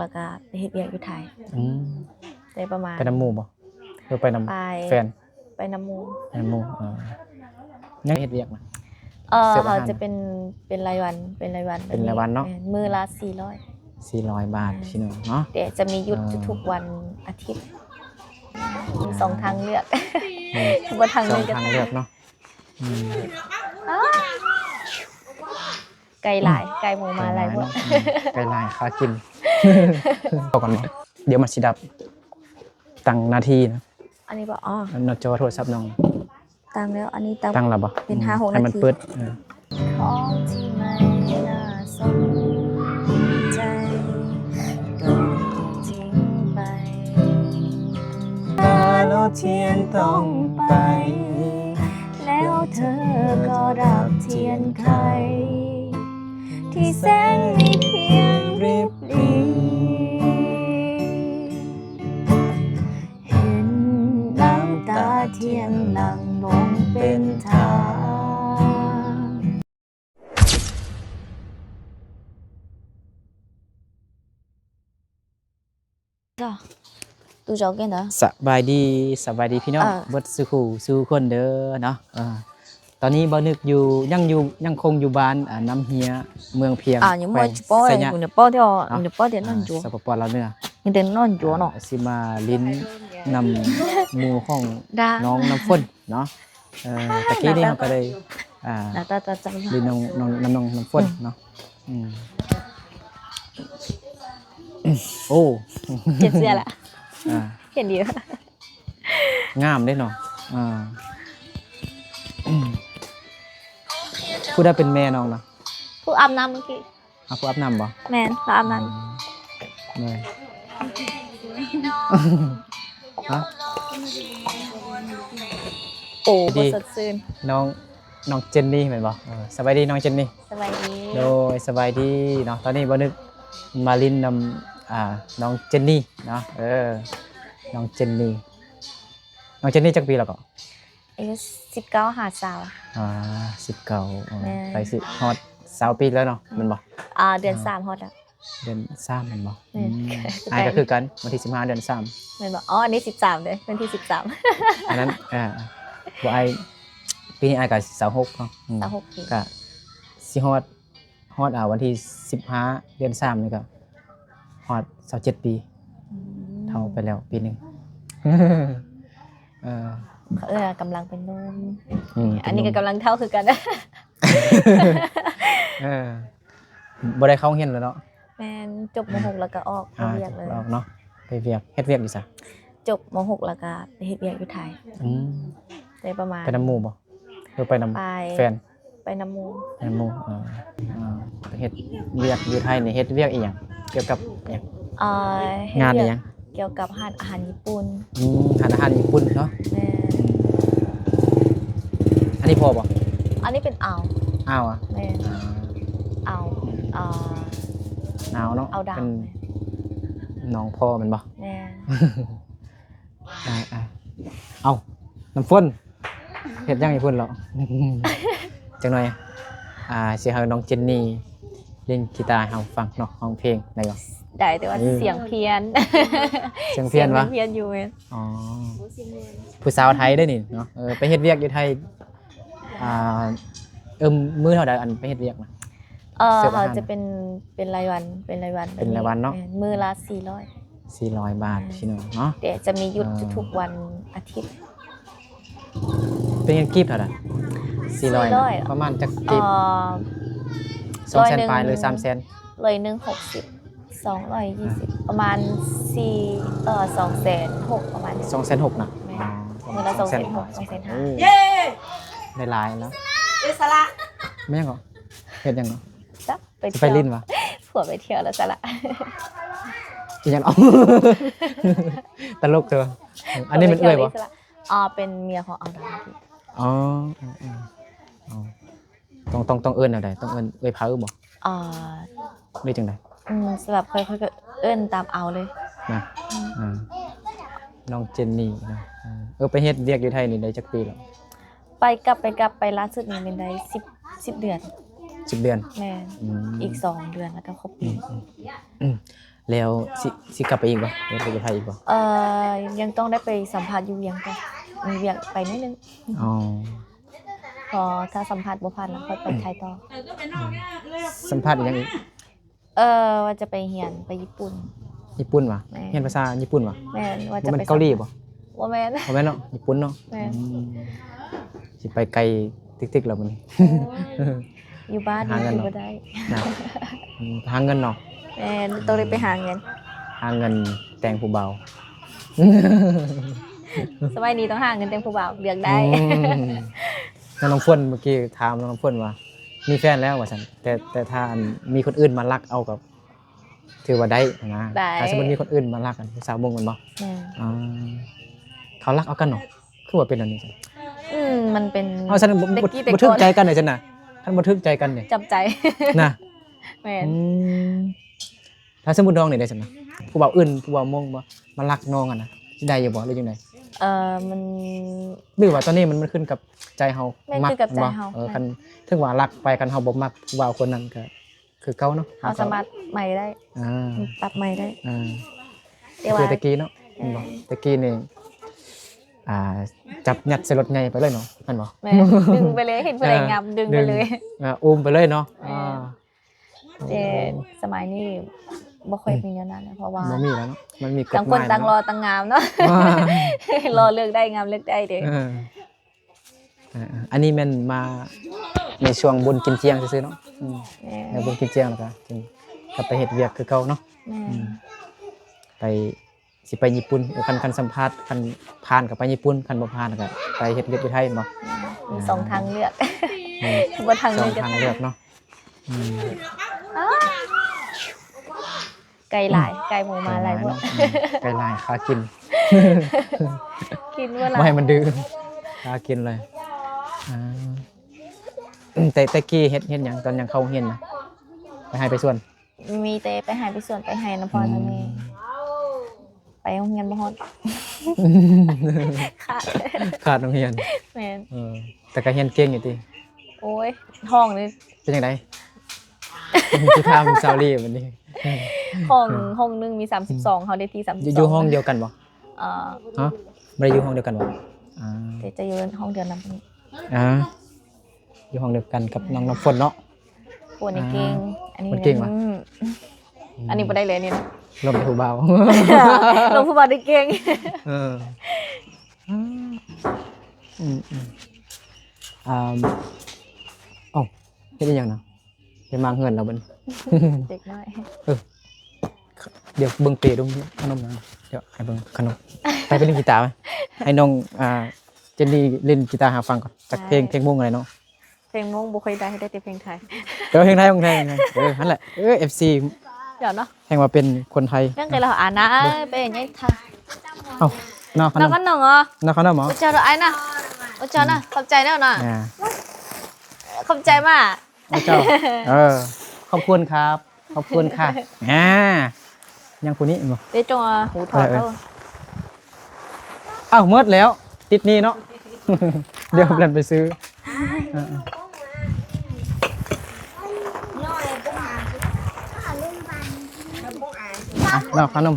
แล้วก็ไปเฮ็ดเวียกอยู่ไทยได้ประมาณไปน้ำหมู่บ่หรือไปน้ำแฟนไปน้ำหมู่ยังเฮ็ดเวียกนะเขาจะเป็นรายวันเนาะมื้อละ400 บาทพี่น้องเนาะเดี๋ยวจะมีหยุดทุกวันอาทิตย์มี2ทางเลือกบ่ทางนึงก็ทางเลือกเนาะไก่หลายไก่หมูมาหลายบ่ไก่หลายค่ากินเอาก่อนบ่เดี๋ยวมันสิดับตั้งนาทีนะอันนี้บ่นอจอโทรศัพท์น้องตั้งแล้วอันนี้ตั้งแล้วบ่เป็น 5-6 นาทีให้มันเปิดของที่ไม่น่าสนใจโดนทิ้งไปรถเทียนต้องไปแล้วเธอก็ดับเทียนไขที่แสงมีเพียงริบลีเห็นน้ำตาเทียนหลั่งลงเป็นทางตูจอกกันเหรอสบายดีพี่น้องเบิดสู่คนเด้อเนาะตอนนี้บ่นึกอยู่ยังคงอยู่บ้านน้ำเฮียเมืองเพียงยังบ่ป้อยอยู่ป้อเดียวนั่นอยู่สปปลาวเนื้อยังเดินนอนอยู่เนาะสิมาลิ้นนำหมู่ของน้องน้ำฝนเนาะตะกี้นี่เฮาก็ได้ลิ้นน้องน้ำฝนเนาะโอ้เจ็บเสื้อละเห็นดีงามได้เนาะผู้ได้เป็นแม่น้องเนาะผู้อาบน้ำเมื่อกี้ผู้อาบน้ำบ่แม่ผู้อาบน้ำฮะโอ้ดีสดชื่นน้องเจนนี่เหมือนบ่สบายดีน้องเจนนี่สบายดีโดยสบายดีเนาะตอนนี้บ่นึกมาลินนำน้องเจนนี่เนาะน้องเจนนี่จักปีแล้วก็อายุ19หาสาว19ไปสิฮอด20 ปีแล้วเนาะแม่นบ่เดือน3ฮอดแล้วเดือน3แม่นบ่ก็คือกันวันที่15เดือน3แม่นบ่อันนี้13เด้อวันที่13อันนั้นบ่ไอปีนี้ไอก็26เนาะ26ปีก็สิฮอดวันที่15เดือน3นี่ก็ฮอด27ปีเท่าไปแล้วปีนึงกำลังเป็นนุ่มอันนี้ก็กำลังเท่าคือกันบ่ได้เข้าโรงเรียนแล้วเนาะแม่นจบม.6 แล้วก็ออกไปเวียกเลยเนาะไปเวียกเฮ็ดเวียกอยู่ซะจบม.6 แล้วก็ไปเฮ็ดเวียกอยู่ไทยได้ประมาณไปน้ำหมู่บ่หรือไปน้ำแฟนไปน้ำหมู่ไปเฮ็ดเวียกอยู่ไทยนี่เฮ็ดเวียกอีหยังเกี่ยวกับหยังงานอีหยังเกี่ยวกับอาหารญี่ปุ่นอาหารญี่ปุ่นเนาะอันนี้พอบ่อันนี้เป็นอ่าวแม่อ่าวเนาะเป็นน้องพ่อมันบ่แม่เอาน้ำฝนเฮ็ดยังไงพุ่นเหรอจังหน่อยสิให้น้องเจนนี่เล่นกีตาร์ให้เฮาฟังเนาะร้องเพลงได้บ่ได้แต่ว่าเสียงเพี้ยนเพี้ยนวะเพี้ยนอยู่ผู้สาวไทยได้นี่เนาะไปเฮ็ดเวียกอยู่ไทยมื้อเท่าใดอันไปเฮ็ดเวียกนะเขาจะเป็นรายวันเนาะมื้อละ400 บาทพี่น้องเนาะเดี๋ยวจะมีหยุดทุกวันอาทิตย์เป็นเงินกีบเท่าใด400ประมาณจักกีบ200,000ปลายเลย300,000เลย160 220ประมาณ260,000ประมาณ260,000นะมื้อละ260,000 เย้ได้หลายแล้วสละแม่งเหรอเฮ็ดยังเหรอจ๊ะไปลิ้นวะผัวไปเที่ยวแล้วสละอีหยังเอาตลกเถอะอันนี้มันเอื้อยบ่เป็นเมียของเอาดาต้องเอิ้นเอาได้ต้องเอิ้นเอื้อยเผาบ่ได้จังได๋สำหรับค่อยๆก็เอิ้นตามเอาเลยนะน้องเจนนี่นะไปเฮ็ดเวียกอยู่ไทยนี่ได้จักปีแล้วไปกลับไปล่าสุดนี่เป็นได้10 เดือน10 เดือนแม่อีก2 เดือนแล้วก็ครบปี แล้วสิกลับไปอีกบ่ไปไทยอีกบ่ ยังต้องได้ไปสัมภาษณ์อยู่เวียงก่อนมีเวียงไปนิดนึง อ๋อ พอถ้าสัมภาษณ์บ่ผ่านแล้วค่อยไปไทยต่อ สัมภาษณ์อีกอย่างอีก ว่าจะไปเรียนไปญี่ปุ่น ญี่ปุ่นวะ แม่ เรียนภาษาญี่ปุ่นวะ แม่นว่า บ่ จะ แม่ ไป นเกาหลีบ่ บ่แม่น บ่แม่นเนาะญี่ปุ่นเนาะ แม่น สิไปไกลติ๊กๆแล้วมื้อนี้ อยู่บ้าน หาเงิน อยู่ เนาะ บ่ได้ นะหาเงินเนาะ แม่นต้องได้ไปหาเงิน หาเงินแต่งผู้เบา สมัยนี้ต้องหาเงินเต็มผู้บ่าวเลือกได้ น้องเฟิร์นเมื่อกี้ถามน้องเฟิร์นว่ามีแฟนแล้วว่าซั่นแต่ถ้าอันมีคนอื่นมารักเอากับถือว่าได้นะ ได้ ถ้าสมมุติมีคนอื่นมารักกันสาวบงกันบ่ แม่น อ่าเขารักเอากันเนาะคือว่าเป็นอันนี้ซั่น มันเป็น เอาซั่นบ่ เด็กกี้แต่ บ่ทึก ก่อน ใจกันเลยซั่นน่ะท่านบ่ทึกใจกันเนี่ย จับใจ นะ แม่น ถ้าสมมุติน้องนี่ได้ซั่นนะผู้บ่าวอื่นผู้บ่าวมงบ่มารักน้องอ่ะนะสิได้อยู่บ่หรือจังได มัน หรือว่าตอนนี้มันขึ้นกับใจเฮา แม่น มั ขึ้นกับใจเฮา คันถึงว่ารักไปกันเฮาบ่มักผู้บ่าวคนนั้นก็คือเก่าเนาะ เราสามารถใหม่ได้ อ่า ปรับใหม่ได้ อ่า แต่ คื ว่า อตะกี้เนาะเห็นบ่ตะกี้นี่จับยัดใส่รถใหญ่ไปเลยเนาะแม่นบ่ แม่ดึงไปเลยเห็นผู้ใดงามดึงไปเลย อุ้มไปเลยเนาะ แต่สมัยนี้บ่ค่อยมีแนวนั้นนะเพราะว่า บ่มีแล้วเนาะมันมีกฎ ต่าง ห คน มาย ต่างรอต่างงามเนาะ อ่าร อเลือกได้งามเลือกได้เด้ อันนี้แม่นมาในช่วงบุญกินเจียงซื่อๆเนาะแม่ ในบุญกินเจียงแล้วก็จึงกลับไปเฮ็ดเวียกคือเก่าเนาะ แม่ ไปสิไปญี่ปุ่นคันสัมภาษณ์คันผ่านก็ไปญี่ปุ่นคันบ่ผ่านก็ไปเฮ็ดเวียกอยู่ไทยบ่ มีสองทางเลือกบ่ทาง ส นึ อง งจะ ทางเลือกเนาะ ไก่หลายไก่หมูมาหลายพวก ไกลายค่ากิน กินเวลา ไม่ให้มันดื้อค่ากินเลยแต่กี้เฮ็ดหยังตอนยังเข้าเรียนนะไปให้ไปส่วน มีแต่ไปหายไปส่วนไปให้น้ำพรนั่นเองไปโรงเรียนบ่ฮอดขาด ขาดโรงเรียน แม่น แต่ก็เรียนเก่งอยู่ติ โอ้ยห้องนี่ เป็นจังไดสิถามซาวลี่วันนี้ ห้องนึงมี32เฮาได้ที่32อยู่ห้องเดียวกันบ่ ฮะ บ่ได้อยู่ห้องเดียวกันบ่แต่จะอยู่ห้องเดียวนั้นนี่ อยู่ห้องเดียวกันกับน้องน้ำฝนเนาะ ปวดในเก่งอันนี้ มันเก่งวะ อันนี้บ่ได้เลยนี่นะ ลมผู้เบา ลงผู้บ่าวได้เก่ง เออเฮ็ดอีหยังนะไปมาเงินเราบัดนี้ เด็กน้อย เดี๋ยวเบิ่งเปดูขนมนะเดี๋ยวให้เบิ่งขนมไปเล่นกีตาร์ไหมให้น้องเจนนี่เล่นกีตาร์หาฟังก่อนจากเพลงม่วงอะไรเนาะ เพลงมงบ่ค่อยได้แต่เพลงไทย เดี๋ยวเพลงไทยนั่นแหละFC เดี๋ยวเนาะ แห่งว่าเป็นคนไทย ยังไงเราอ่านนะเป็นยังไงท่า เอ้าน้าขน น้อง ม กันน้องอ๋อ น้าขนมหมอ อุจจาระไอ้น่ะอุจจาระขอบใจแน่น่ะขอบใจมาก เจ้าขอบคุณครับขอบคุณค่ะยังคนนี้บ่ เดี๋ยวจงหูถอดแล้ว อ้าวหมดแล้วติดนี้เนาะ เดี๋ยวเดินไปซื้อเราขนม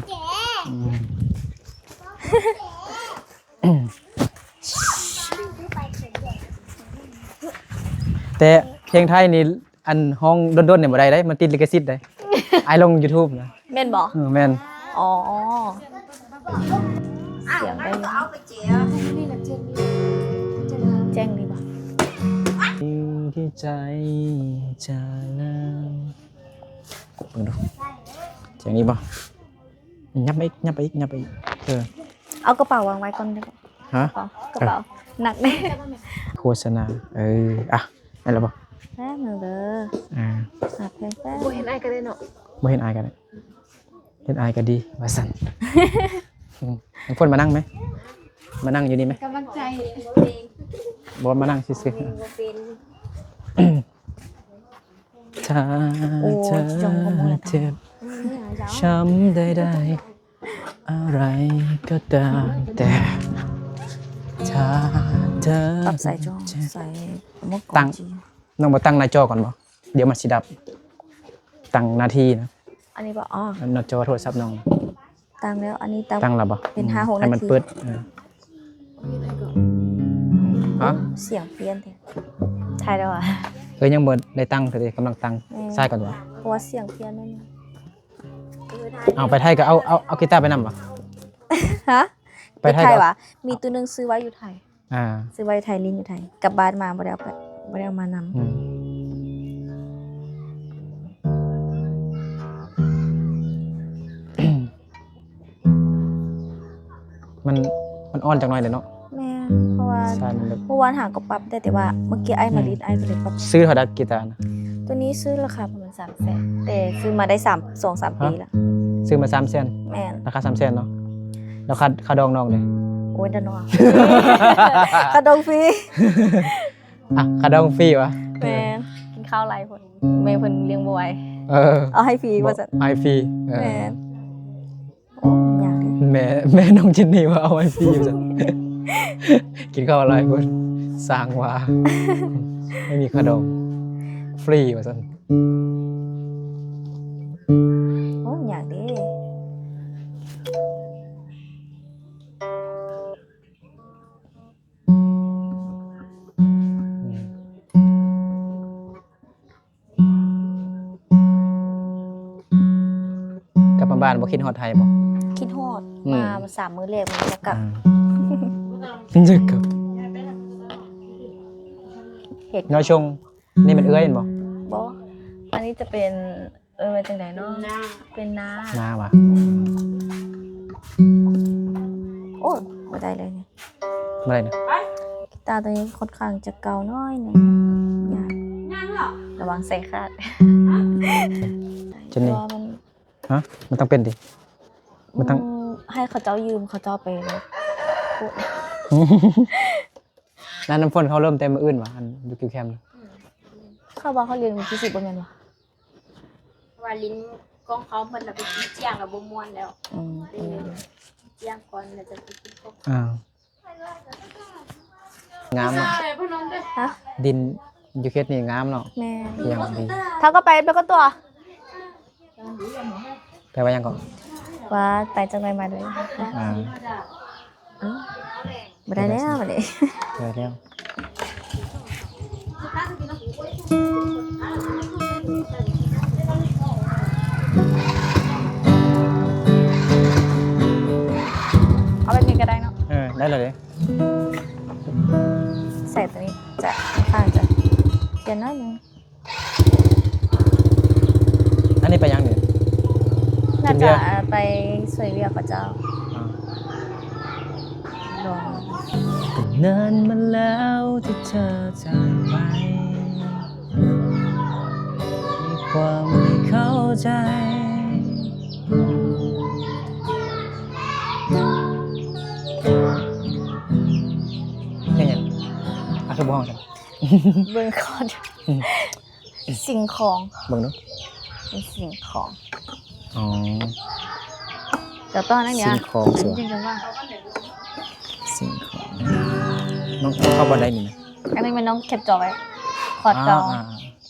แต่เพลงไทยนี่อันห้องด้นๆเนี่ยบ่ได้มันติดลิขสิทธิ์ได้ไอ้ลง YouTube นะ แม่นบ่ แม่น อ๋อเสียงได้แจ้งดีบ่ ที่ใจจะเลิกเบิ่งดูเสียงนี้บ่ยับไปอีกเอากระเป๋าวางไว้ก่อนได้บ่ ฮะ กระเป๋าหนักแน่ โฆษณาได้แล้วบ่ แป๊บนึงเด้อหักเพลงแป๊บ บ่เห็นไอ้ก็ได้เนาะ บ่เห็นอายกันเลยเห็นอายก็ดีว่าซั่นน้องฝนมานั่งไหมมานั่งอยู่นี่ไหม กำลังใจ บ่มานั่งซื่อ บ่เป็น ๆถ้าเธอเจ็บช้ำใดๆอะไรก็ตามแต่ถ้าเธอ ปรับใส่จงใส่หมวก ตั้ง น้องมาตั้งหน้าจอก่อนบ่เดี๋ยวมันสิดับตั้งหน้าที่นะ อันนี้บอกอ๋อ หน้าจอโทรศัพท์น้อง ตั้งแล้วอันนี้ตั้ง ตั้งแล้วบ่ เป็น5-6 ให้มัน นาที เปิดฮะ เสียงเปลี่ยนเลยถ่ายแล้วอ่ะ ยังบ่ได้ตั้งเถอะดิกำลังตั้งใช่ก่อนตัว เพราะว่าเสียงเปลี่ยนนั่น เอาไปไทยก็เอากีตาร์ไปนำบ่ ฮะ ไปไทย ไทย ก็ วะมีตัวหนึงซื้อไว้อยู่ไทย ซื้อไว้อยู่ไทยลิ้นอยู่ไทยกลับบ้านมาบ่ได้เอาไปบ่ได้เอามานำ มันอ่อนจังหน่อยเลยเนาะ แม่เพราะว่า ใช่มันแบบ เมื่อวานหาก็ปรับได้แต่ว่าเมื่อกี้ไอ้มาลิ้นไอ้ก็เลยปรับ ซื้อเท่าใดกีตาร์นะ ตัวนี้ซื้อราคาประมาณ300,000แต่ซื้อมาได้2-3 ปีแล้ว ซื้อมา3แสน แม่น ราคา3แสนเนาะแล้วค่าดองน้องเด้ โอ้ยดานอ กระดองฟรี ค่าดองฟรีวะ แม่นกินข้าวไรพุ่นแม่เพิ่นเลี้ยงบ่ไหว เอา ให้ฟรีว่าซั่น ไอฟรี แม่นโอ้ยากเด้ แม่น้องจินนี่ว่าเอาไอฟรีจัง กินข้าวอะไรเพิ่นสร้างว่า ไม่มีค่าดองฟรีว่าซั่น โอ้ยอยากเด้ กลับมาบ้านบ่คิดฮอดไทยบ่ คิดฮอด อืม มา3มื้อแรกมันจะกลับ จะกลับ เฮ็ด น้อยชงนี่มันเอื้อยเห็นบ่ บ่อันนี้จะเป็นมาจังไดเนาะเป็นนา นาว่ะ โอ้ยบ่ได้เลยเนี่ย เมื่อไหร่นะ กีตาร์ตัวนี้ค่อนข้างจะเก่าน้อยหนึงยากระวังใส่ขาด จินนี่ เพราะว่ามัน ฮะมันต้องเป็นดิ มันต้อง ให้เขาเจ้ายืมเขาเจ้าไปเลยพูด ร้านน้ำฝนเขาเริ่มเต็มมื้ออื่นว่ะอันอยู่คิวแคมป์ เข้าว่าเขาเรียนวิจิตรบ่แม่นบ่ ว่าลิ้นกองเขามันแบบเป็นเจียงกับบ่ม่วนแล้ว อืม เจียงก่อนแล้วจะไปกินพวก งามเนาะ ฮะ ดินอยู่เขตนี่งามเนาะ แม่ อย่างดี ถ้าก็ไปแล้วก็ตัว แปลว่าหยังก่อน ว่าไปจังไดมาเลย อ่า อ้าวบ่ได้แล้วบัดนี้ เจอแล้ว เอาแบบนี้ก็ได้เนาะ ได้เลย ใส่ตัวนี้จะค่อนข้างจะเปลี่ยนน้อยหนึง อันนี้ไปยังเนี่ย น่า กินเบี จะ ยร์ ไปสวยเวียกับเจ้าลอง นานมาแล้วที่เธอจากไปมีความไม่เข้าใจยังคือบ้องกัน เบิ่งก่อนสิ่งของ เบิ่งเนาะ เป็นสิ่งของ อ๋อ เดี๋ยวตอนนั้นเนี่ย สิ่งของสิวะ จริงๆว่า สิ่งของน้องเข้าบ่ได้นี่นะ อันนี้มันน้องแคปจอไว้ขอจอ อ่า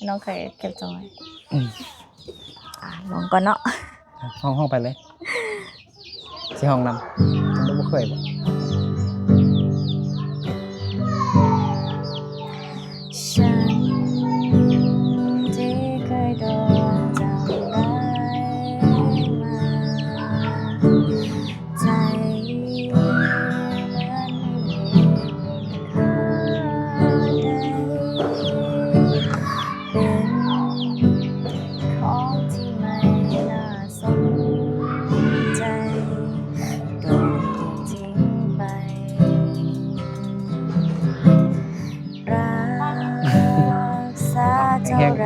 น้องเคยแคปจอไว้ อืม ลองก่อนเนาะ ห้องไปเลยที่ห้องนำผมบ่เคยบ่ ฉันที่เคยโดนจำได้มาใจเหมือนไม่มีค่าใดเป็นของที่ไม่น่าสนใจโดนทิ้งไป รักษาเท่าไร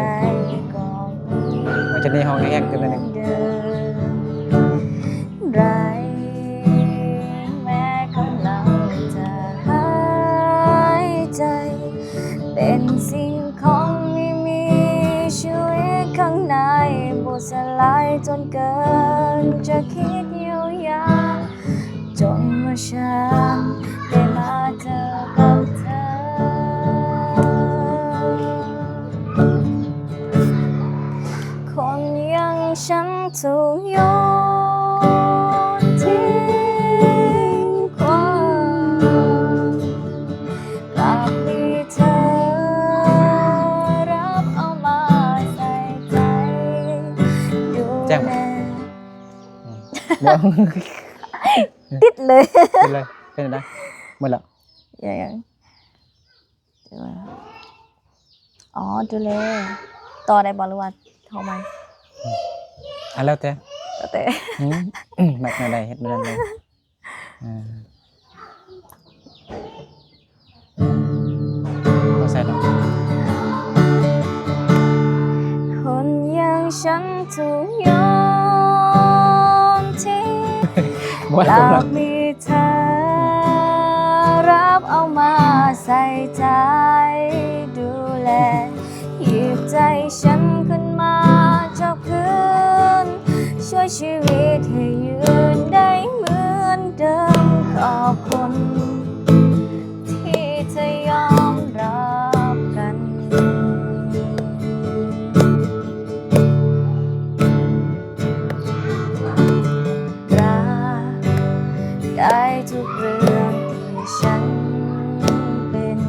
ก็มี มันจะมีห้องแห้งๆขึ้นนิดนึง เดิมไรแม้กำลังจะหายใจ เป็นสิ่งของไม่มีชีวิตข้างในบุษลายจนเกินจะคิดเยียวยาจนเมื่อฉันได้มาเจอกับเธอ คนอย่างฉันถู บ่ ติดเลย เป็นไรเป็นอะไรหมดแล้ว อย่างเดี๋ยวอ๋อดูแลต่อได้บ่หรือว่าเท่าไหร่ แล้วแต่ แต่ มักแนวใดเฮ็ดแนวใดบ่ใส่ดอก คนอย่างฉันถูกยอมทิ้ง บ่ ห ตรง ลั นั้ ก น มีเธอรับเอามาใส่ใจดูแลหยิบใจฉันขึ้นมาจากพื้นช่วยชีวิตให้ยืนได้เหมือนเดิมขอบคุณที่เธอยอมรับกัน รักได้ทุกเรื่องที่ฉันเป็น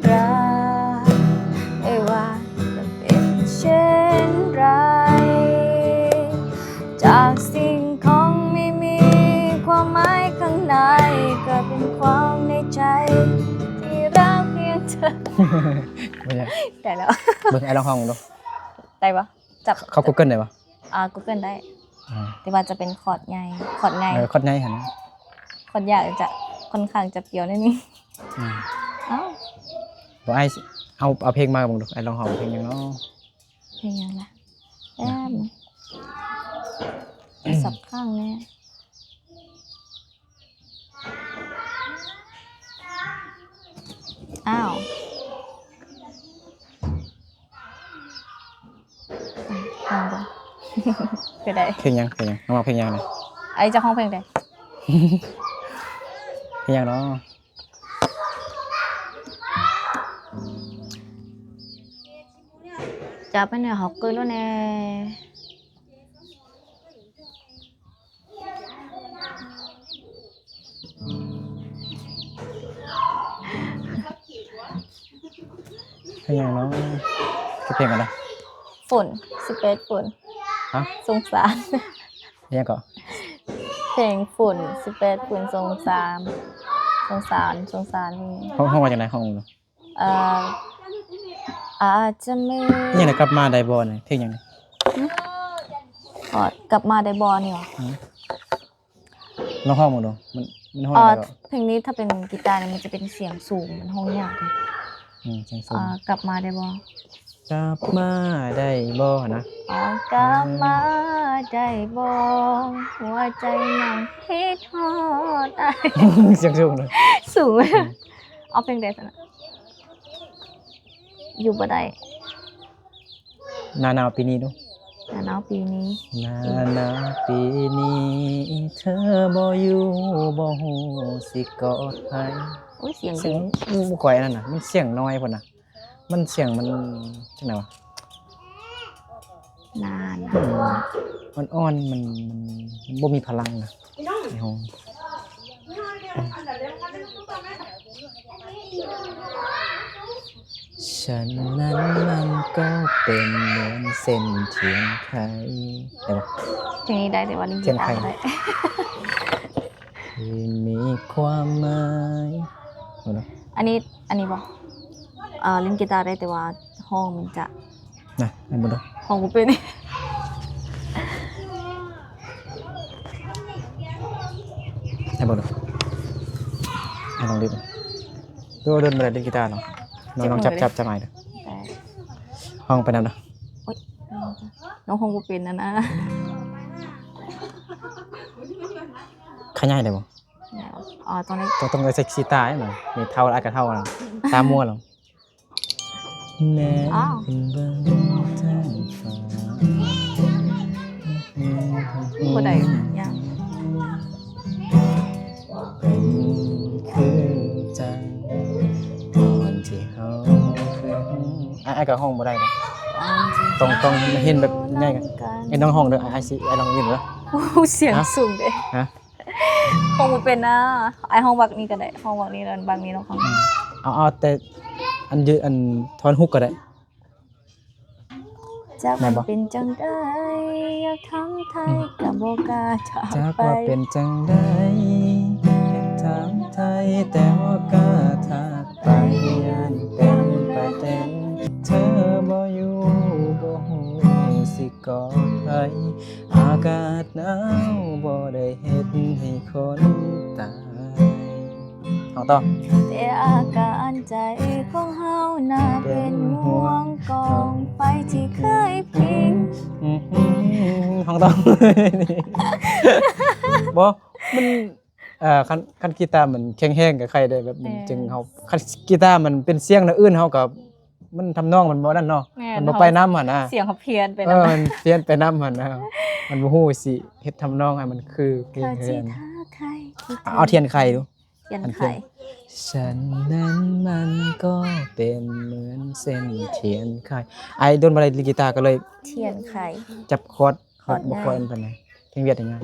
รักไม่ว่าจะเป็นเช่นไรจากสิ่งของไม่มีความหมายข้างในก็เป็นความในใจที่รักเพียงเธอ บ่ใช่ ได้แล้ว เบิ่งไอ้ลองห้องดู ได้ปะจับ เข้า Google ได้บ่ Google ได้แต่ว่าจะเป็นคอร์ดใหญ่คอร์ดใหญ่ คอดใหญ่หั่นนะ คอร์ดใหญ่จะค่อนข้างจะเปรี้ยวนิดนึง อืม อ้าว บ่ไอ้เอาเพลงมาเบิ่งดูไอ้ลองห้องเพลงหยังเนาะ เพลงยังล่ะสับข้างแน่อ้าวลองดู คือได้ เพลงหยังน้องเอาเพลงหยังน่ะ ไอ้เจะห้องเพลงได้ เพลงหยังเนาะ จะเป็นเนี่ยhọc cười luôn nè เพลงหยังเนาะคือเพลงอะไร ฝุ่น11ฝุ่น ฮะ สงสาร เพลงหยังก็ เพลงฝุ่น11ฝุ่นสงสารนี่ ห้องว่าจังได๋ห้องดู เอ่ออาจจะมี นี่น่ะกลับมาได้บ่นี่เพลงหยังนี่ ขอกลับมาได้บอนี่หรอ ลองห้องมึงดูมันห้อง เอ่ อะ อ ไรก็ เพลงนี้ถ้าเป็นกีตาร์เนี่ยมันจะเป็นเสียงสูงมันห้องยากเลย เสียงสูง กลับมาได้บอก ลับมาได้บ่นะ กลับมาได้บอหัวใจน้องคิดฮอดอ้าย เสียงสูงเลย สูงเอาเพลงใดสินะอยู่บ่ได้ หนาวปีนี้ดู หนาวปีนี้ หนาวปีนี้เธอบ่อยู่บ่ฮู้สิกอดไผ อุ้ยเสียง เสี ดี ยงบ่ก่อยนั่นน่ะมันเสียงน้อยพุ่นน่ะมันเสียงมันจังได๋วะ นาน อ่อนๆมันบ่มีพลังนะในห้องฉันนั้นมันก็เป็นเหมือนเส้นเทียนไขได้บ่ เพลงนี้ได้แต่ว่าลิง เสี กี ยง ตา ใคร ร์บ่ได้ ที่มีความหมายเอาล่ะ อันนี้บอกเล่นกีตาร์ได้แต่ว่าห้องมันจะ นะให้บ่ดู ห้องกูเป็น ให้บ่ดูให้ลองดิดูเดินบ่ได้เล่นกีตาร์เนาะน้องจับหน่อยเด้อ แต่ ห้องไปนำเด้อ โอ๊ยน้องห้องกูเป็นนะ ขยายได้บ่ เนี่ยตอนนี้ ต้องเซ็กซี่ตาให้หน่อยมีเท่าอากาศเท่าแล้วตามัวแล้วแน่เป็นเบิ่งทางฟ้า บ่ได้ยัง เป็นคือจังตอนที่เฮาเคยกับห้องบ่ได้นะต้องเห็นแบบง่ายกันไอ้น้องห้องเด้อไอ้สิไอ้ลองวินเด้อ โอ้เสียงสูงเด้ ฮะ ห้องกูเป็นนะไอห้องบักนี้ก็ได้ห้องบักนี้แล้วบักนี้น้องห้อง เอาแต่อันยืนอันทอนฮุกก็ได้ จาก แม่ มัน นบ่ เป็นจังได้อยากทำไทยกับโบกล้าถาม จาก ไป ว่าเป็นจังได๋อยากถามไทยแต่ว่ากล้าทักไปยันเป็นประเด็นเธอบ่อยู่บ่ฮู้สิกอดไผอากาศหนาวบ่ได้เฮ็ดให้คนตายเอาต่อ แต่อาการใจของเฮาน่าเป็นห่วงกองไฟที่เคยพิง ห้องต้อง บ่มันคันกีตาร์มันแข็งๆกับใครได้แบบมันจึงเฮาคันกีตาร์มันเป็นเสียงแนวอื่นเฮาก็มันทำนองมันบ่นั่นเนาะมันบ่ไปนำหั่นน่ะ เสียงเขาเพี้ยนไป เอ นะ อมันเปลี่ยนไปนำหั่นน่ะมันบ่ฮู้สิเฮ็ดทำนองให้มันคือเพล เธ ง อ เฮื จี อน ท่าไทย เอาเทียนไขดู เทียนไข ฉันนั้นมันก็เป็นเหมือนเส้นเทียนไขไอ้โดนบ่ได้เล่นกีตาร์ก็เลย เทียนไข จับคอร์ด คอร์ด บ่ ง่าย ค่อยอันปานใดเพลงเวียดยังไง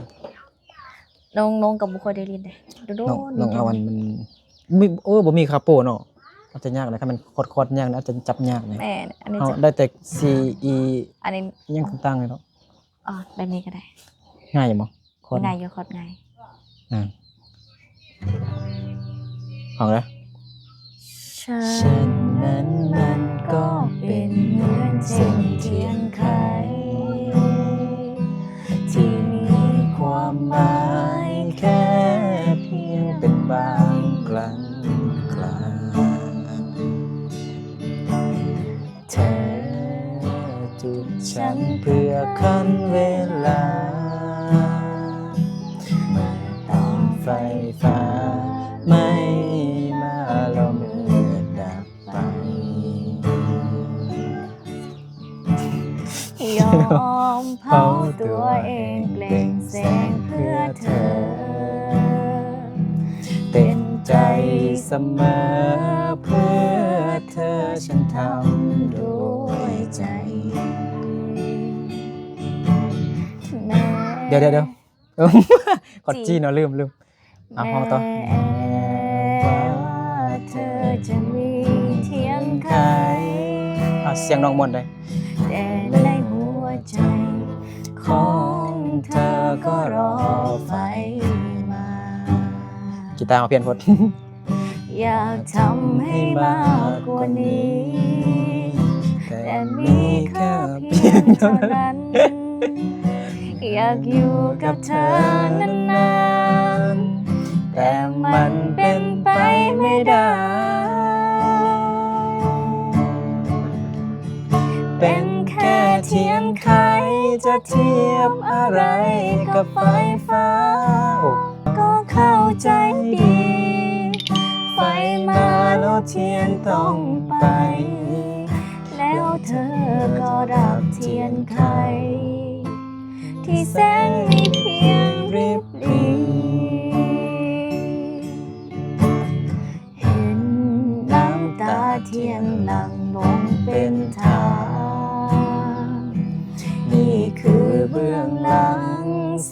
น้องกับบุคคลได้ลินเลยโด น้องอาวันมันมีบ่มีคาโปเนาะอาจจะยากเลยครับมันคอร์ดยากนะอาจจะจับยากเลย แม่อันนี้ เฮา จะ ได้แต่ C E อันนี้ ยังต่างๆเลยเนาะ อ๋อแบบนี้ก็ได้ ง่ายอยู่บ่คอร์ด ง่ายอยู่คอร์ดง่าย อ่าฟังแล้ว ฉันนั้นมันก็เป็นเหมือนเส้นเทียนไขที่มีความหมายแค่เพียง เป็นบางกลางกลาเธอจุดฉันเพื่อคันเวลาเมื่อต้องไฟฟ้าไม่มาแล้วเมื่อดับไป ยอมเผาตัวเองเปล่งแสงเพื่อเธอ เต็มใจเสมอเพื่อเธอฉันทำด้วยใจ แม้ เดี๋ยวเออกดจี้เนาะลืมอ่ะพอต่อ แม้ว่าเธอจะมีเทียนไข อ่ะเสียงน้องมนต์ได้ แต่ในหัวใจของเธอก็รอไฟมา กีตาร์มาเปลี่ยนพด อยากทำให้มากกว่านี้ แต่มีแค่เพียงเท่านั้น อยากอยู่กับเธอนานๆแต่มันเป็นไปไม่ได้ เป็นแค่เทียนไขจะเทียบอะไรกับไฟฟ้า ก็เข้าใจดี ไฟมาแล้วเทียนต้องไป แล้วเธอก็ดับเทียนไขที่แสงมีเพียงริบหรี่เห็นน้ำตาเทียนหลั่งลงเป็นทางนี่คือเบื้องหลังแส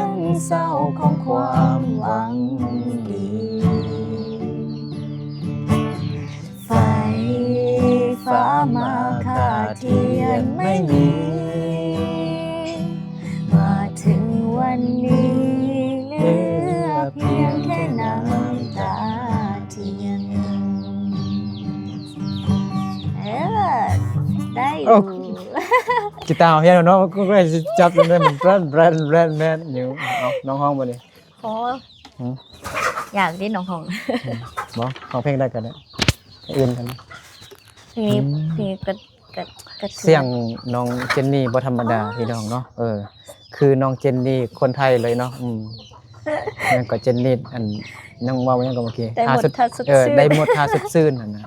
นเศร้าของความหวังดี ไฟฟ้ามาค่าเทียนไม่มี มาถึงวันนี้เหลือเพียงแค่น้ำตาเทียนได้อยู่ กีตาร์เพียนเนาะก็ได้จับจนได้มันแรนอยู่เอาน้องห้องบ่นี่ โอ้อยากได้น้องของ บ่ของเพลงได้กันได้อื่นกัน พี่กระ เสียงน้องเจนนี่บ่ธรรมดาพี่น้องเนาะคือน้องเจนนี่คนไทยเลยเนาะนั่นก็เจนนี่อันน้องว่าว่าหยังก็เมื่อกี้ ได้หมดท่าสุด ได้หมดท่าสุดซื่นนั่นน่ะ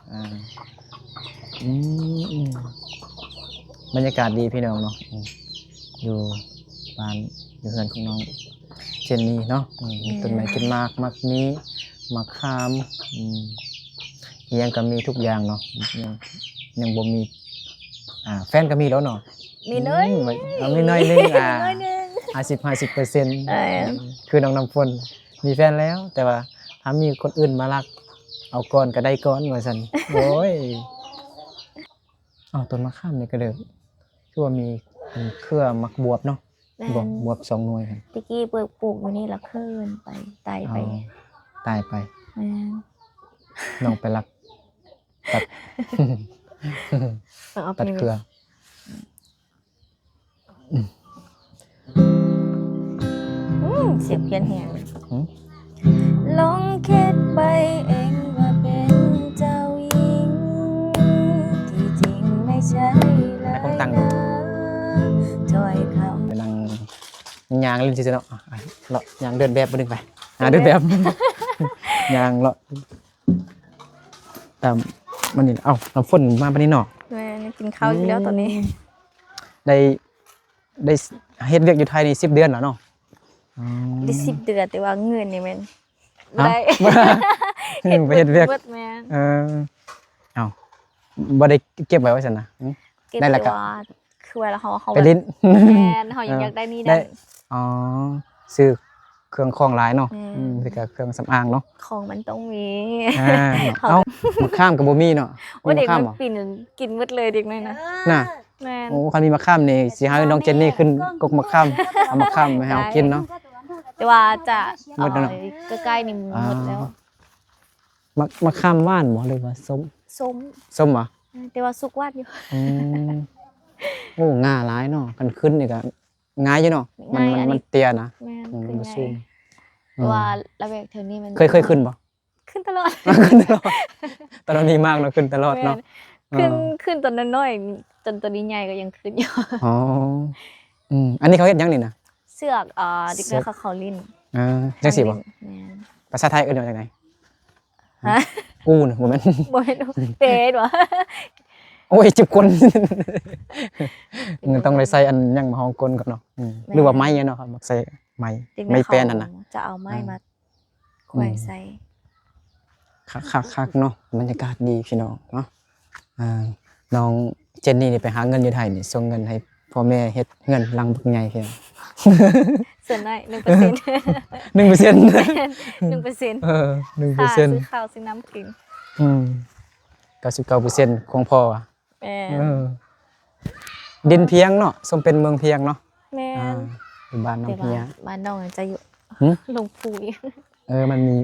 บรรยากาศดีพี่น้องเนาะอยู่บ้านอยู่เฮือนของน้องเจนนี่เนาะมีต้นไม้กินมักมีมะขามอิหยังก็มีทุกอย่างเนาะยังบ่มีแฟนก็มีแล้วเนาะ มีน้อย มีน้อยนึงน้อยนึง 50-50%คือน้องน้ำฝนมีแฟนแล้ว แต่ว่าถ้ามีคนอื่นมารักเอาก่อนก็ได้ก่อนว่าซั่นโอ้ยต้นมะขามนี่ก็เด้อ ตัวามีเครือมักบวบเนาะ แม่ บวบ2หน่วยกัน ตะกี้ปลูกอยู่นี่แล้วขึ้นไปตายไป ตายไป แม่น น้องไปรักตัด เอาไป ตัดเครือ เสียบเพี้ยนแหง หืม ลองคิดไปเองว่าเป็นเจ้าหญิงที่จริงไม่ใช่เลยนะถ้อยคำ ไปนั่งยางเล่นซื่อๆเนาะเลาะยางเดินแบบบ่ดึงไปเดินแบบ ยางเลาะตามมันนี่น้ำฝนมาปานนี้เนาะ แม่กินข้าวอยู่แล้วตอนนี้ ได้เฮ็ดเวียกอยู่ไทยนี่10 เดือนแล้วเนาะอ๋อ ได้10 เดือนแต่ว่าเงินนี่แม่น เอ้า ได้ ไปเฮ็ดเวียก บิดแม่น เอ้าบ่ได้เก็บไว้ว่าซั่นนะ เก็บ ได้แล้วก็ แต่ว่าคือเวลาเขา ไปลิ้น แม่นเขาอยากได้นี่ ได้ ได้ อ๋อซื้อเครื่องของหลายเนาะ อืม คือกับเครื่องสำอางเนาะ ของมันต้องมี เอ้ามะข้ามกับบ่มีเนาะ ว่าเด็ก มะข้าม มัน เหรอ ปีนกินหมดเลยเด็กน้อยนะ น่ะ แม่น โอ้คันมีมะข้ามนี่สิให้น้องเจนนี่ขึ้นกกมะข้ามเอามะข้ามมาให้เฮากินเนาะ แต่ว่าจะ หมดแล้วเนอะ ใกล้ๆนี่หมดแล้ว มะข้ามหวานบ่หรือว่าส้ม ส้ม ส้มเหรอ แต่ว่าสุกวาดอยู่ อืมโอ้ง่าหลายเนาะกันขึ้นนี่ก็ง่ายอยู่เนาะมัน ง่ายอันนี้ มันเตี้ยนะ แม่น มัน ขึ้น บ่ ไง สูง แต่ว่าระเบียงแถวนี้มัน เคยขึ้นบ่ ขึ้นตลอด ขึ้นตลอดตอนนี้มากเนาะขึ้นตลอดเนาะ แม่นขึ้นตอนน้อยๆจนตัวนี้ใหญ่ก็ยังขึ้นอยู่ อ๋ออันนี้เขาเฮ็ดหยังนี่นะ เสือกเด็กน้อยเขาลิ้น จังสิบ่ แม่น ภาษาไทยเอิ้นว่าจังได ฮะ อู้น่ะบ่แม่น บ่เห็นเป็ดวะ โอ้ยจิบคนมันต้องได้ใส่อันหยังมาห้องกลก่อนเนาะหรือว่าไม้อะเนาะครับมักใส่ไม้ เด็กน้ ไม้ อย แป้นนั่นน่ะ จะเอาไม้มาแขวนใส่ คักๆเนาะบรรยากาศดีพี่น้องเนาะน้องเจนนี่นี่ไปหาเงินอยู่ไทยนี่ส่งเงินให้พ่อแม่เฮ็ดเงินหลังบักใหญ่พี่น้อง ส่วนน้อย 1% 1% 1% 1% ค่าซื้อข้าวซื้อน้ำกิน 99%ของพ่ออะ แม่ ดินเพียงเนาะสมเป็นเมืองเพียงเนาะ แม่ อยู่บ้านน้อง แต่ เพีย ว่าบ้านน้องจะอยู่ หึ ลงภูอีก มันมี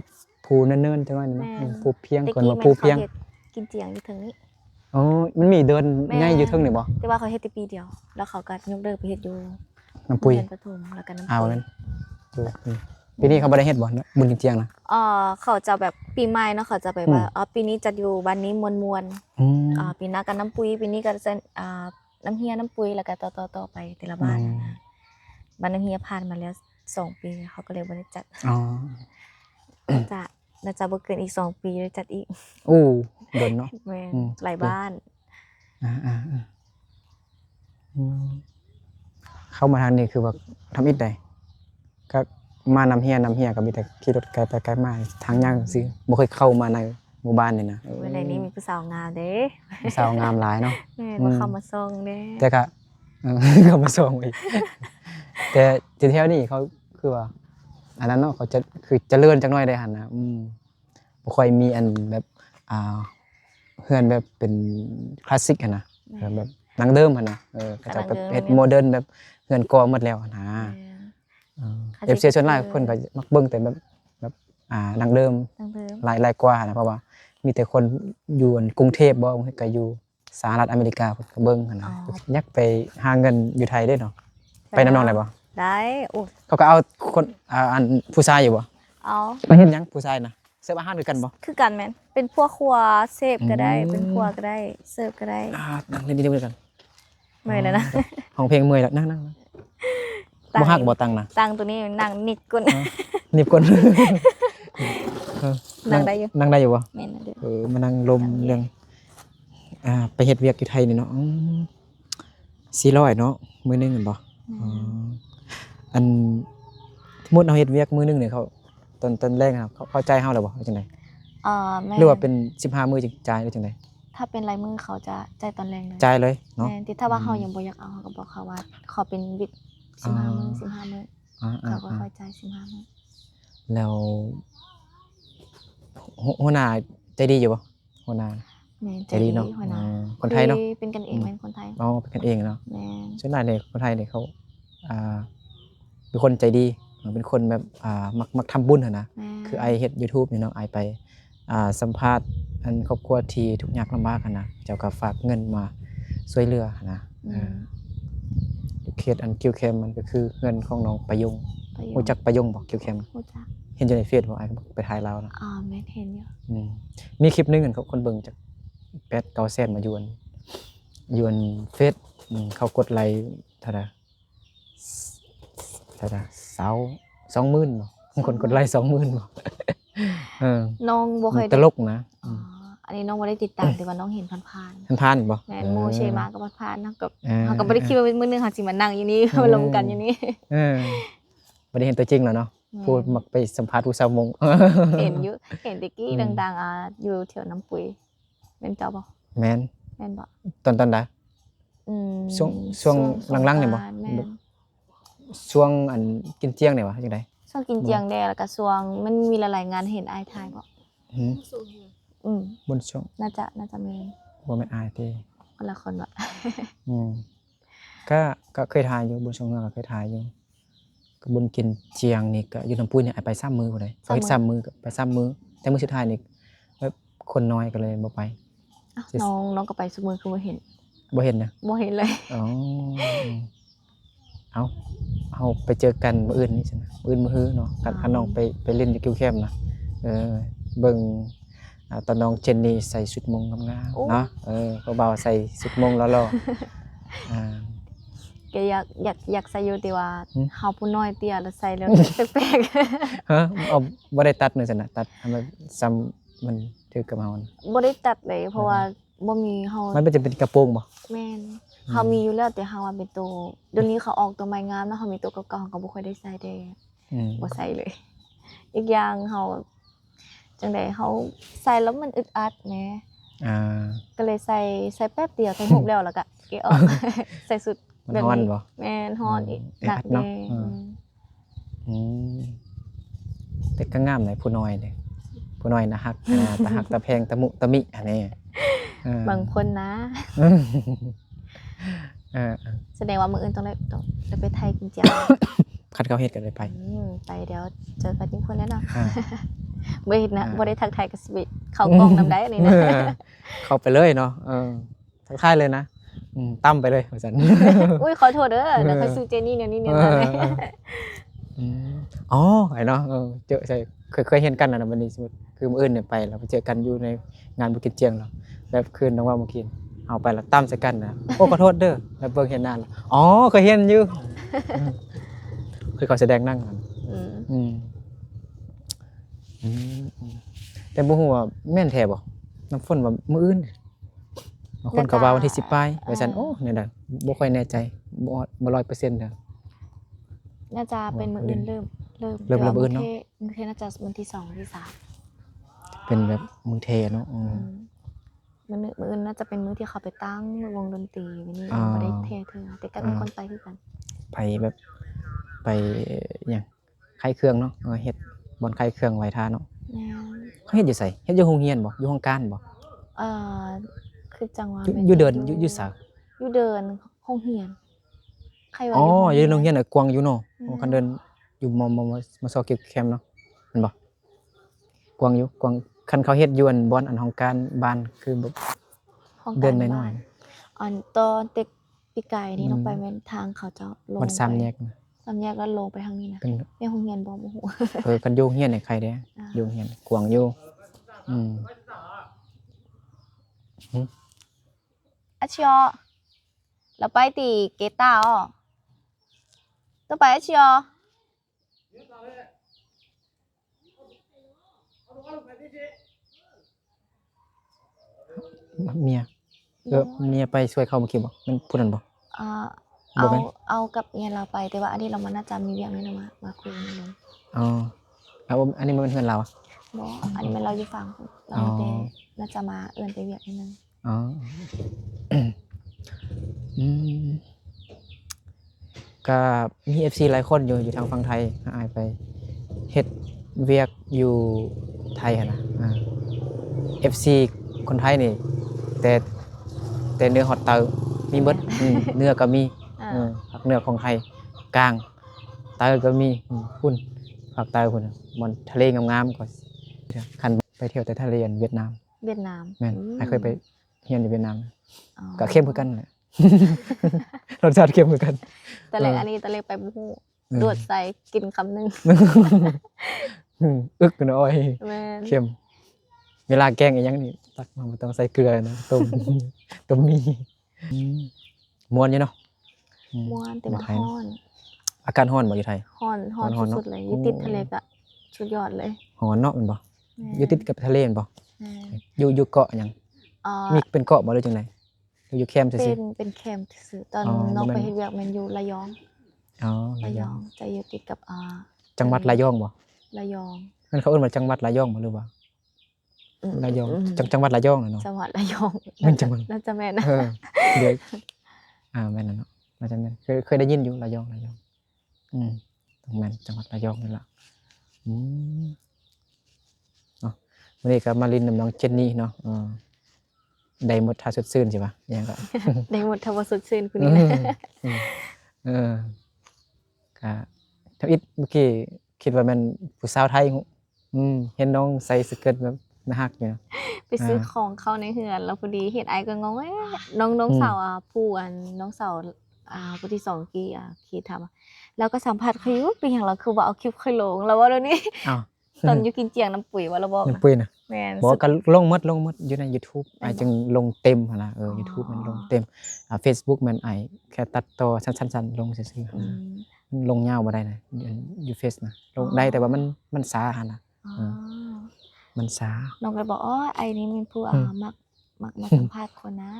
ภูเนิ่นๆจังว่านี่เนาะ แม่น ภูเพียง ตะ ก่อน กี้ ว่า แม่ ภู น เพียง เขาเฮ็ดกินเจียงอยู่ทางนี้ อ๋อมันมีเดิน แม่ ง่ายอยู่เทิงนี่บ่ แต่ว่าเขาเฮ็ดแต่ปีเดียว แล้วเขาก็ยกเลิกไปเฮ็ดอยู่ น้ำปุย โรงเรียนประถมแล้วก็น้ำ เอา ปุย นั่นปีนี้เขาบ่ได้เฮ็ดบ่เนาะบุญจริงๆนะ เขาจะแบบปีใหม่เนาะเขาจะไปว่าปีนี้จัดอยู่บ้านนี้มวล อืม ปีหน้ากันน้ำปุยปีนี้ก็จะน้ำเฮียน้ำปุยแล้วก็ต่อไปแต่ละบ้านนะบ้านน้ำเฮียผ่านมาแล้ว2 ปีเขาก็เลยบ่ได้จัด อ๋อ น่าจะบ่เกินอีก2 ปีเลยจัดอีก อู้โดนเนาะ แม่น อืม หลายบ้าน เข้ามาทางนี้คือว่าทำอิฐได้ก็มานำเฮียก็มีแต่ขี่รถไกลไปไกลมาทางยากซื่อบ่เคยเข้ามาในหมู่บ้านนี่นะ เวลานี้มีผู้สาวงามเด้ สาวงามหลายเนาะ แม่นว่าเข้ามาส่งเด้ แต่ก็ เขามาส่งอีกแต่ที่แถวนี้เขาคือว่าอันนั้นเนาะเขาจะคือเจริญจังน้อยได้หั่นนะบ่ค่อยมีอันแบบเฮือนแบบเป็นคลาสสิกหั่นนะแบบดั้งเดิมหั่นนะเขาจะแบบเฮ็ดโมเดิร์นแบบเฮือนกอหมดแล้วหั่นนะFC ส่วนหลายเพิ่นก็มักเบิ่งแต่แบบดั้งเดิม ตั้งเดิม หลายกว่านะเพราะว่ามีแต่คนอยู่กรุงเทพบ่ก็อยู่สหรัฐอเมริกาเพิ่นก็เบิ่งหั่นนะอยากไปหาเงินอยู่ไทยได้เนาะไปนำน้องได้บ่ ได้โอ้ เขาก็เอาคนอันผู้ชายอยู่บ่ เอา ไปเฮ็ดหยังผู้ชายน่ะเสิร์ฟอาหารด้วยกันบ่ คือกันแม่นเป็นพวกครัวเซฟก็ได้ อืม เป็นครัวก็ได้เสิร์ฟก็ได้ นั่งเล่นดีๆกัน เมื่อยแล้วนะ ห้องเพลงเมื่อยแล้วนั่งบ่ฮักบ่ตังนะ ตังตัวนี้นั่งนิดกุน หนีบก่อน นั่งได้อยู่ นั่งได้อยู่บ่ แม่นนะเด้อ มานั่งลมเรื่องไปเฮ็ดเวียกอยู่ไทยนี่เนาะ400เนาะมื้อนึงแม่นบ่อันสมมุติเราเฮ็ดเวียกมื้อนึงเนี่ยเขาตอนแรกครับเขาเข้าใจเฮาแล้วบ่ว่าจังได๋ แม่ หรือว่าเป็น15มื้อจึงจ่ายหรือจังได๋ ถ้าเป็นลายมือเขาจะจ่ายตอนแรงเลย จ่ายเลยเนาะ แม่นที่ถ้าว่าเขายังบ่อยากเอาเขาก็บอกเขาว่าขอเป็นวิก15 มื้อ15 มื้อเขาก็ค่อยจ่าย15 มื้อ แล้วหัวหน้าใจดีอยู่บ่หัวหน้า แม่น ใจดีเนาะ หัวหน้า คนไทยเนาะ คุเป็นกันเองแม่นคนไทย อ๋อเป็นกันเองเนาะ แม่น ส่วนใหญ่เนี่ยคนไทยเนี่ยเขาเป็นคนใจดีเป็นคนแบบมักทำบุญนะ แม่น คือไอเฮ็ด YouTube นี่เนาะไอไปสัมภาษณ์อันครอบครัวที่ทุกข์ยากลำบากนะเจ้าก็ฝากเงินมาช่วยเหลือนะเขตอันคิวเคมมันก็คือเงินของน้องประยง ประโยช รู้ น์ จักประยงบ่คิวเคม รู้จัก เห็นอยู่ในเฟซบ่ไอ้ไปถ่ายลาวนะ แม่นเห็นอยู่ มีคลิปหนึงอันเขาคนเบิ่งจาก8-9แสนมาอยู่อันเฟซเขากดไลค์เท่าใด20,000บ่คนกดไลค์ 20,000 บ่น้องบ่เคย ตลกนะ อันนี้น้องบ่ได้ติดตามแต่ว่าน้องเห็นผ่าน ผ่านๆบ่ ๆแม่นโมเชมาก็ผ่านๆเนาะกับ เออ เฮาก็บ่ได้คิดว่ามื้อนึงเฮาสิมานั่งอยู่นี่ มาลงกันอยู่นี่ บ่ได้เห็นตัวจริงแล้วเนาะพูดมักไปสัมภาษณ์ผู้สาวมง เห็นอยู่เห็นแตะกี้ดังๆอยู่แถวน้ำปุยแม่นเจ้าบ่ แม่น แม่นบ่ ตอนใด ช่วงหลังๆเนี่ยบ่ แม่น ช่วงอันกินเจียงเนี่ยว่าจังได๋ ช่วงกินเจียงแดแล้วก็ช่วงมันมีหลายๆงานเห็นอายถ่ายบ่ สูงอยู่ บนช่วง น่าจะแม่น บ่แม่นอายติ คนละคนบ่ ก็เคยถ่ายอยู่บนช่วงนั้นก็เคยถ่ายอยู่ก็บนกินเจียงนี่ก็อยู่น้ำปุ้ยเนี่ยไป3มื้อพุ่นเด้เขาเฮ็ด3มื้อก็ไป3มื้อแต่มื้อสุดท้ายนี่แบบคนน้อยก็เลยบ่ไป น้องก็ไปซุมื้อคือบ่เห็น บ่เห็นนะ บ่เห็นเลย อ๋อเอาไปเจอกันมื้ออื่นนี่ซั่นนะมื้ออื่นมื้อฮื้อเนาะคันน้องไปเล่นอยู่คิวแคมป์นะเบิ่งตอนน้องเจนนี่ใส่ชุดมงงามๆเนาะเขาเบาใส่ชุดมงหล่อๆ ก็อยากใส่อยู่แต่ว่าเฮาผู้น้อยเตี้ยแล้วใส่แล้วแปลก ฮะเอาบ่ได้ตัดเลยซั่นน่ะตัดให้มันซ้ำมันถือกับเฮานะ ๆบ่ได้ตัดเลยเพราะว่าบ่มีเฮา มันจะเป็นกระโปรงบ่ แม่นเฮามีอยู่แล้วแต่เฮาว่าเป็นตัวเดี๋ยวนี้เขาออกตัวใหม่งามแล้วเฮามีตัวเก่าๆเฮาก็บ่ค่อยได้ใส่เด้บ่ใส่เลย อีกอย่างเฮาจังได๋เฮาใส่แล้วมันอึดอัดแหมก็เลยใส่แป๊บเดียวใส่หุบแล้วแล้วก็เก็บออก ใส่สุด มันฮ้อนบ่ แม่นฮ้อนอีกหนัก เนาะ แน่ แต่ก็งามหน่อยผู้น้อยเด้ผู้น้อยน่ะฮักตะฮักตะแพงตะมุตะมิอันนี้ บางคนนะ แสดงว่ามื้ออื่นต้องได้ไปไทยกินเจียว คันเขาเฮ็ดก็ได้ไป ไปเดี๋ยวเจอกันทุกคนแน่นอน บ่เฮ็ดนะ อ่า บ่ได้ทักทายกับสิเข้ากล้องนำได้อันนี้นะ เข้าไปเลยเนาะทักทายเลยนะตั้มไปเลยว่าซั่น อุ้ยขอโทษเด้อเดี๋ยวค่อยซื้อเจนี่เนี่ยนี่เนี่ยนะ อ๋อไอ้เนาะเจอใช่เคยเห็นกันนะวันนี้สมมุติคือมื้ออื่นเนี่ยไปเราไปเจอกันอยู่ในงานบุญกินเจียงเราแล้วคืนน้องว่าเมื่อกี้เอาไปแล้วตั้มใส่กันนะโอ้ขอโทษเด้อแล้วเบิ่งเห็นหน้าแล้วอ๋อเคยเห็นอยู่คือเขาแสดงนั่งกันแต่บ่ฮู้ว่าแม่นแท้บ่น้ำฝนว่ามื้ออื่นบางคนก็ว่าวันที่10ปลายว่าซั่นโอ้เนี่ยน่ะบ่ค่อยแน่ใจบ่100%เด้อ น่าจะเป็นมื้ออื่นเริ่ม เริ่มมื้ออื่นเนาะ มื้อเทน่าจะวันที่2วันที่3เป็นแบบมือเทเนาะมื้ออื่นน่าจะเป็นมื้อที่เขาไปตั้งวงดนตรีวันนี้ อ๋อ บ่ได้เทเธอแต่ก็มีคนไปคือกัน ไปแบบไปหยังคลายเครื่องเนาะเฮ็ดบ่อนคลายเครื่องไว้ท่าเนาะ แม่ เขาเฮ็ดอยู่ไสเฮ็ดอยู่โรงเรียนบ่อยู่โรงการบ่ เอ่อคือจังหวะ อยู่เดินอยู่ไส อยู่เดินห้องเรียนใครว่า อ๋อ อยู่ อยู่โรงเรียนกวางอยู่เนาะ อืม คันเดินอยู่มซอเก็บแคมเนาะแม่นบ่กวางอยู่กวางคันเขาเฮ็ดอยู่อันบ่อนอันของการบ้านคือแบบ ห้อง เดิ กาน ร น้ บ้า อย นอันตอนเด็กปีไก่นี่ลงไปแม่นทางเขาจะลง ๆมันซ้ำแยกนะ สามแยกแล้วลงไปทางนี้นะ เป็น แม่ห้องเรียนบ่ฮู้ คันอยู่โรงเรียนเนี่ยใครเด้อยู่โรงเรียนกวางอยู่อาชิโอเราไปตีเกตาอ๋อต้องไปอาชิโอ เมียเมียไปช่วยเขาเมื่อกี้บ่แม่นผู้นั้นบ่ อ่า บ่แม่น เอากับเมียเราไปแต่ว่าอันนี้เรามาน่าจะมีเรื่องนี้นะมาคุยกันเลย อ๋อเอาอันนี้มันเป็นเพื่อนเราอ่ะ บ่อันนี้มันเราอยู่ฝั่งเรา อ๋อ แต่น่าจะมาเอื้อนไปเวียกนิดนึง อ๋อ ก็มี FC หลายคนอยู่ทางฝั่งไทยอายไปเฮ็ดเวียกอยู่ไทยหั่นนะFC คนไทยนี่ แต่เนื้อฮอตเตอร์มีเบิดเนื้อก็มีผักเนื้อของไทยกลางเตอร์ก็มีคุณภาคใต้คุณมันทะเลงามๆก็คันไปเที่ยวแต่ทะเลเวียดนามแม่นเคยไปเรียนอยู่เวียดนามก็เข้มเหมือนกันแหละ รสชาติเข้มเหมือนกัน ตะเล็กอันนี้ตะเล็กไปบ่ฮู้ดวดใส่กินคำนึง อึกกันอ้อย แม่น เข้มเวลาแกงอีหยังนี่ตักมาบ่ต้องใส่เกลือนะต้มมีม่วนอยู่เนาะ ม่วนแต่ว่าฮ้อน อากาศร้อนบ่อยู่ไทย ฮ้อนสุดๆเลยอยู่ติดทะเลก็สุดยอดเลย ร้อนเนาะแม่นบ่อยู่ติดกับทะเลแม่นบ่ แม่น อยู่เกาะหยังมีเป็นเกาะบ่หรือจังได๋อยู่แคมป์ซื่อ เป็นแคมป์ซื่อตอน อ๋อ น้อง บ่แม่น ไปเฮ็ดเวียกแม่นอยู่ระยอง อ๋อ ระยองจะอยู่ติดกับจังหวัดระยองบ่ ระยอง นั่นเขาเอิ้นว่าจังหวัดระยองบ่หรือว่าระยองจังหวัดระยองน่ะเนาะ จังหวัดระยอง แม่นจังหวัด น่าจะแม่นนะ เดี๋ยวแม่นน่ะเนาะน่าจะแม่นเคยได้ยินอยู่ระยองต้องแม่นจังหวัดระยองนี่ล่ะเนาะวันนี้ก็มาลินน้ำน้องเจนนี่เนาะได้หมดท่าสดชื่นใช่ปะอย่างก็ ได้หมดทวสดชื่นคุณนี่นะ ก็ทวิตเมื่อกี้คิดว่ามันผู้สาวไทยเห็นน้องใส่สเกิร์ตแบบน่าฮักอยู่นะ ไปซื้อของเข้าในเฮือนแล้วพอดีเห็นไอ้ก็งงน้องสาวผู้น้องสาวผู้ที่2กี้คิดทำแล้วก็สัมภาษณ์เขาอยู่เป็นหยังเราคือว่าเอาคลิปค่อยลงแล้วว่าเดี๋ยวนี้ อ้าว ตอนอยู่กินเจียงน้ำปุ๋ยว่าเราบอก น้ำปุ้ยน่ะ แม่น บอกก็ลงหมดอยู่ใน YouTube ไอ้จึงลงเต็มหั่นน่ะYouTube มันลงเต็มFacebook มันไอ้แค่ตัดต่อสั้นๆลงซื่อๆลงยาวบ่ได้นะอยู่เฟซนะลงได้แต่ว่ามันช้าหั่นน่ะมันช้า น้องก็บอกไอ้นี่เป็นผู้มักมาสัมภาษณ์คนนะ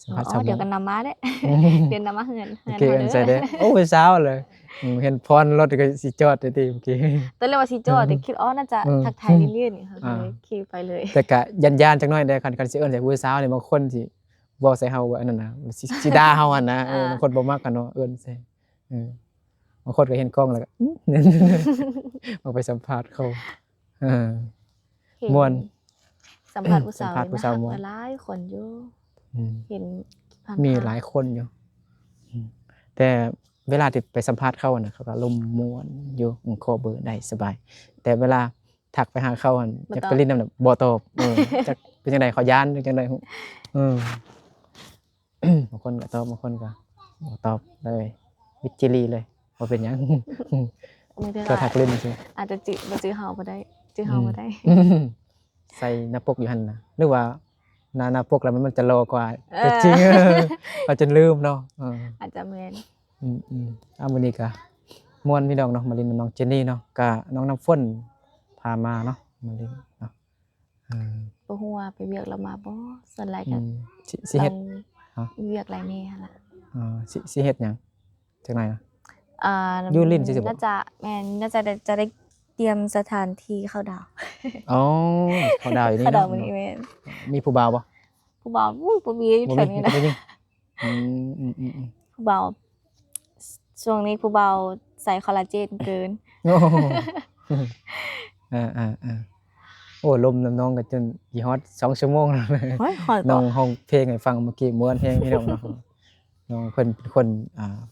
สัมภาษณ์ เดี๋ยวกันนำมาเด้เดี๋ยวนำมาเฮือน โอเคอันใส่ได้โอ้เช้าเลยเห็นพรรถก็สิจอดได้ติเมื่อกี้ ตอนแรกว่าสิจอดแต่คิดน่าจะทักทายเรื่อยๆนี่ค่ะเลยขี่ไปเลย แต่ก็ยันๆจักหน่อยได้คันสิเอิ้นใส่ผู้สาวนี่บางคนสิเว้าใส่เฮาว่าอันนั้นน่ะสิด่าเฮาหั่นนะบางคนบ่มักกันเนาะเอิ้นใส่บางคนก็เห็นกล้องแล้วก็เอาไปสัมภาษณ์เขาม่วน สัมภาษณ์ผู้สาว สัมภาษณ์ผู้สาวม่วน หลายคนอยู่เห็นมีหลายคนอยู่แต่เวลาที่ไปสัมภาษณ์เขาน่ะเขาก็ลมม่วนอยู่ขอเบอร์ได้สบายแต่เวลาทักไปหาเขาจะไปลิ้นนำบ่ตอบจักเป็นจังได๋เขาย้านจังได๋บางคนก็ตอบบางคนก็บ่ตอบเลยวิจิลีเลยบ่เป็นหยังก็ทักเล่นซื่อ อาจจะบ่จื้อเฮาบ่ได้จื้อเฮาบ่ได้ ใส่หน้าปกอยู่หั่นน่ะหรือว่าหน้าปกแล้วมันจะรอกว่าแต่จริงเราจะลืมเนาะอาจจะแม่นมื้อนี้ก็ม่วนพี่น้องเนาะมาลินน้องเจนนี่เนาะก็น้องน้ำฝนพามาเนาะมาลินเนาะบ่ฮู้ว่าไปเวียกแล้วมาบ่ส่วนหลายก็สิเฮ็ดเวียกหลายแน่หั่นล่ะสิเฮ็ดหยังจังได๋นะอ่าอยู่ลิ้นสิบ่น่าจะแม่นน่าจะได้เตรียมสถานที่เข้าดาวอ๋อเข้าดาวอยู่นี่ เข้าดาว เนาะ มื้อนี้แม่น มีผู้บ่าวบ่ ผู้บ่าวบ่มีอยู่แถวนี้นะ ผู้บ่าวช่วงนี้ผู้บ่าวใส่คอลลาเจนเกิน โอ้โอ้ลมน้องก็จนสิฮอด2ชั่วโมงแล้ว โอ้ยฮอด น้องร้องเพลงให้ฟังเมื่อกี้ม่วนแฮงพี่น้องเนาะน้องเพิ่นเป็นคน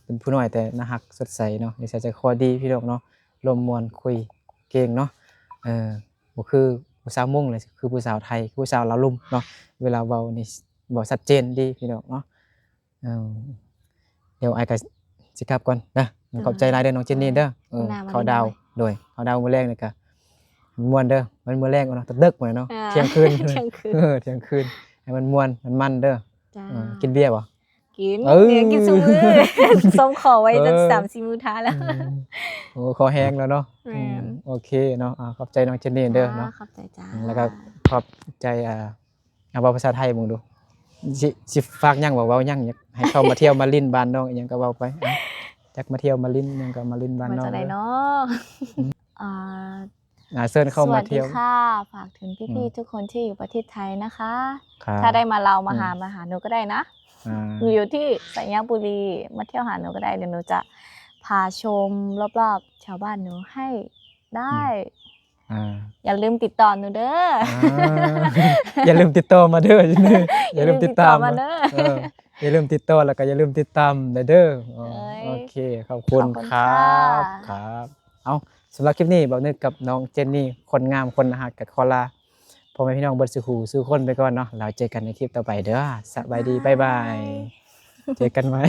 เป็นผู้น้อยแต่น่ารักสดใสเนาะนิสัยใจคอดีพี่น้องเนาะลมม่วนคุยเก่งเนาะบ่คือผู้สาวมุ่งเลยคือผู้สาวไทยคือผู้สาวลาวลุ่มเนาะเวลาเว้านี่เว้าชัดเจนดีพี่น้องเนาะเดี๋ยวอ้ายก็สิกลับก่อนนะขอบใจหลายเด้อน้องเจนนี่เด้อเขาดาวโดยเขาดาวมื้อแรกนี่ก็ม่วนเด้อมันมื้อแรกเนาะตะดึกมื้อเนาะเที่ยงคืนเที่ยงคืนให้มันม่วนมันเด้อกินเบียร์บ่กินกินซุมื้อส่งขอไว้จน 3-4 มื้อท้าแล้วโอ้คอแห้งแล้วเนาะโอเคเนาะขอบใจน้องเจนนี่เด้อเนาะขอบใจจ้าแล้วก็ขอบใจเว้าภาษาไทยมึงดูสิฝากหยังบ่เว้าหยังอยากให้เข้ามาเที่ยวมาลิ้นบ้านน้องอีหยังก็เว้าไปจักมาเที่ยวมาลิ้นหยังก็มาลิ้นบ้านน้องมาจากไหนเนาะเชิญเข้ามาเที่ยวสวัสดีค่ะฝากถึงพี่ๆทุกคนที่อยู่ประเทศไทยนะคะถ้าได้มาเรามาหาหนูก็ได้นะหนูอยู่ที่สัญญาบุรีมาเที่ยวหาหนูก็ได้เดี๋ยวหนูจะพาชมรอบๆชาวบ้านหนูให้ได้ อ่า อย่าลืมติดต่อหนูเด้อ อ่าอย่าลืมติดต่อมาเด้ออย่าลืมติดตาม มาเด้อ เอออย่าลืมติดต่อแล้วก็อย่าลืมติดตามเด้ออ๋อ เอ้ย โอเคขอบคุณ ขอบคุณ ครั ค่ะ บเอาสำหรับคลิปนี้บอกนึกกับน้องเจนนี่คนงามคนน่ารักกับคอลาพ่อแม่พี่น้องเบิดสุขูสู้คนไปก่อนเนาะเราเจอกันในคลิปต่อไปเด้อสบายดีบ๊ายบายเจอกันไว้